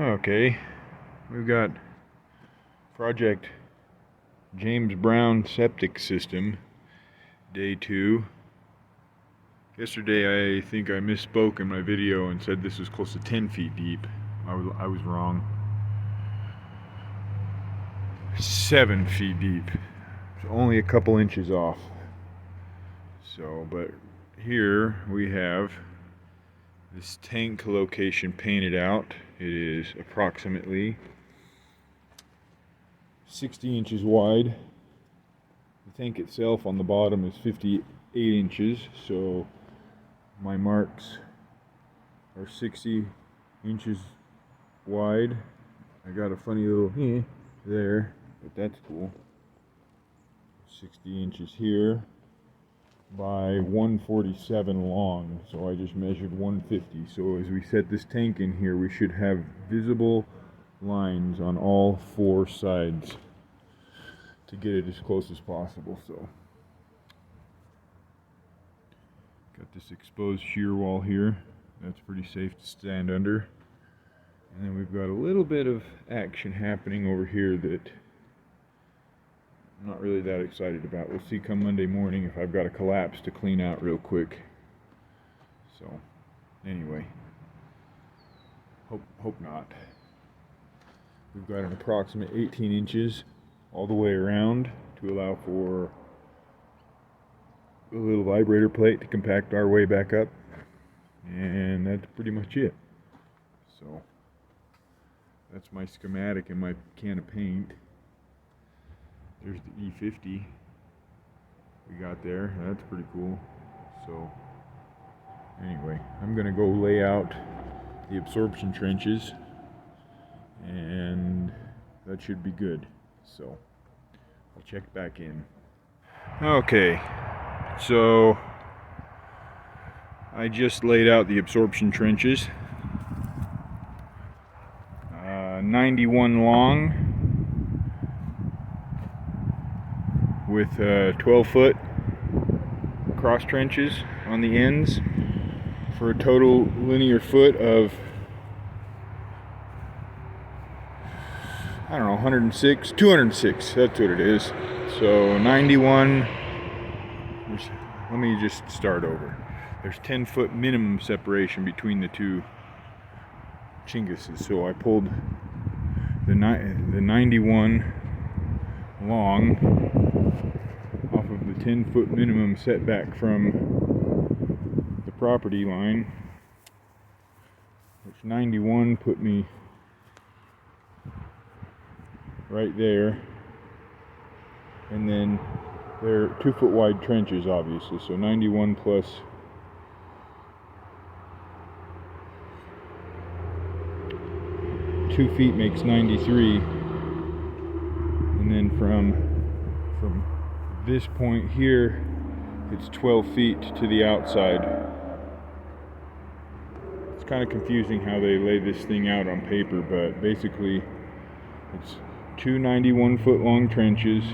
Okay, we've got Project James Brown septic system, day 2. Yesterday I think I misspoke in my video and said this was close to 10 feet deep. I was wrong. 7 feet deep. It's only a couple inches off. So, but here we have this tank location painted out. It is approximately 60 inches wide. The tank itself on the bottom is 58 inches, so my marks are 60 inches wide. I got a funny little there, but that's cool. 60 inches here by 147 long, so I just measured 150. So as we set this tank in here, we should have visible lines on all 4 sides to get it as close as possible. So got this exposed shear wall here, that's pretty safe to stand under, and then we've got a little bit of action happening over here that I'm not really that excited about. We'll see come Monday morning if I've got a collapse to clean out real quick. So anyway, hope not. We've got an approximate 18 inches all the way around to allow for a little vibrator plate to compact our way back up, and that's pretty much it. So that's my schematic and my can of paint. There's the E50 we got there. That's pretty cool. So anyway, I'm gonna go lay out the absorption trenches, and that should be good. So I'll check back in. Okay, so I just laid out the absorption trenches. 91 long with 12-foot cross trenches on the ends for a total linear foot of, I don't know, 106, 206, that's what it is. So 91, let me just start over. There's 10-foot minimum separation between the two chinguses, so I pulled the 91 long off of the 10-foot minimum setback from the property line, which 91 put me right there, and then they're 2-foot wide trenches obviously, so 91 plus 2 feet makes 93, and then from this point here it's 12 feet to the outside. It's kind of confusing how they lay this thing out on paper, but basically it's 2 91-foot long trenches,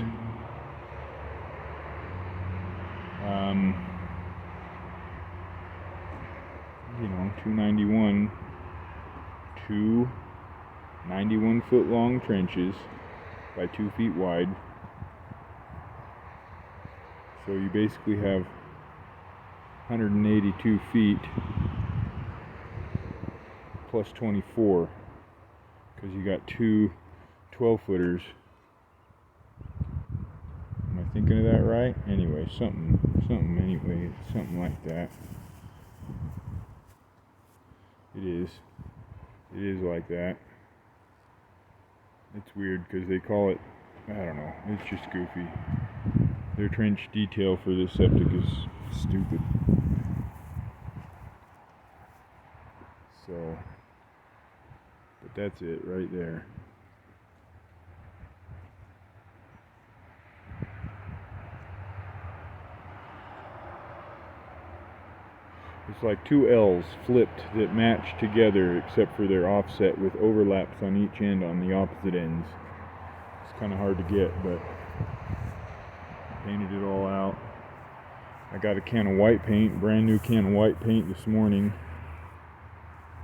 291, 2 91-foot long trenches by 2 feet wide. So you basically have 182 feet plus 24, because you got 2 12-footers. Am I thinking of that right? Anyway, something like that. It is like that. It's weird because they call it, I don't know, it's just goofy. Their trench detail for this septic is stupid. So, but that's it right there. It's like 2 L's flipped that match together except for their offset with overlaps on each end on the opposite ends. It's kind of hard to get, but painted it all out. I got a can of white paint, brand new can of white paint this morning,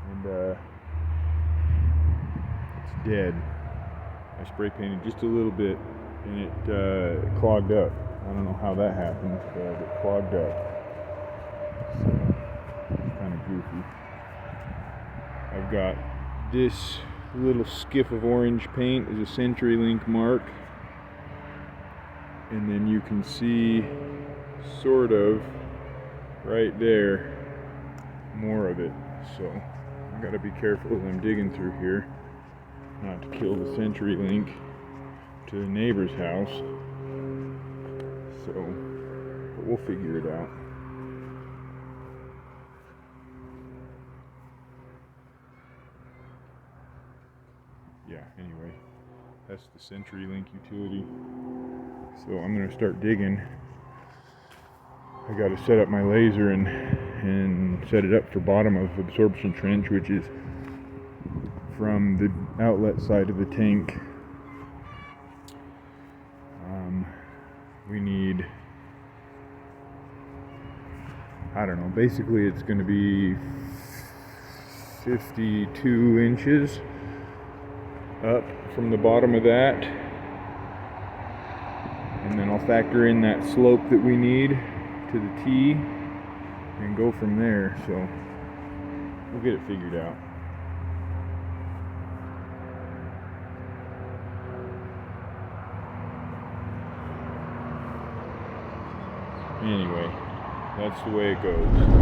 and dead. I spray painted just a little bit and it clogged up. I don't know how that happened, but it clogged up. So, it's kind of goofy. I've got this little skiff of orange paint is a CenturyLink mark. And then you can see sort of right there more of it. So I gotta be careful as I'm digging through here not to kill the CenturyLink to the neighbor's house. So, but we'll figure it out. Yeah, anyway, that's the CenturyLink utility. So I'm gonna start digging. I gotta set up my laser and set it up for bottom of absorption trench, which is from the outlet side of the tank. We need, I don't know, basically it's going to be 52 inches up from the bottom of that, and then I'll factor in that slope that we need to the T and go from there. So we'll get it figured out. Anyway, that's the way it goes.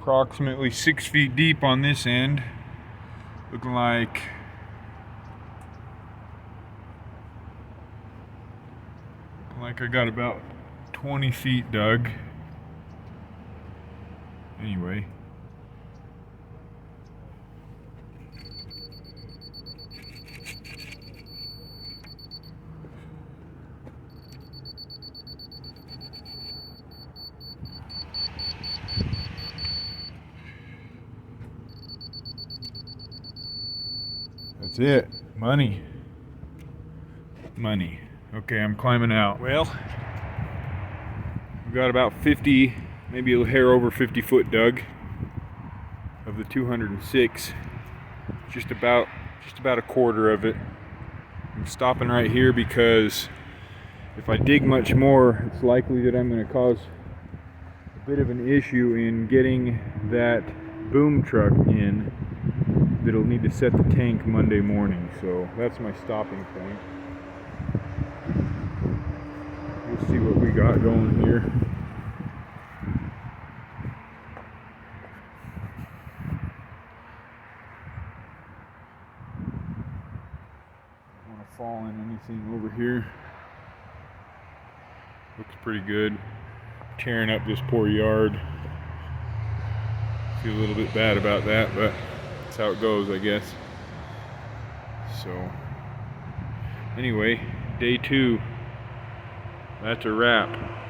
Approximately 6 feet deep on this end. Looking like I got about 20 feet dug. Anyway. That's it. Money. Money. Okay, I'm climbing out. Well, we've got about 50, maybe a hair over 50 foot dug of the 206. Just about a quarter of it. I'm stopping right here because if I dig much more, it's likely that I'm going to cause a bit of an issue in getting that boom truck in that'll need to set the tank Monday morning. So that's my stopping point. We'll see what we got going here. Don't want to fall in anything over here. Looks pretty good. Tearing up this poor yard. Feel a little bit bad about that, but that's how it goes, I guess. So anyway, day 2. That's a wrap.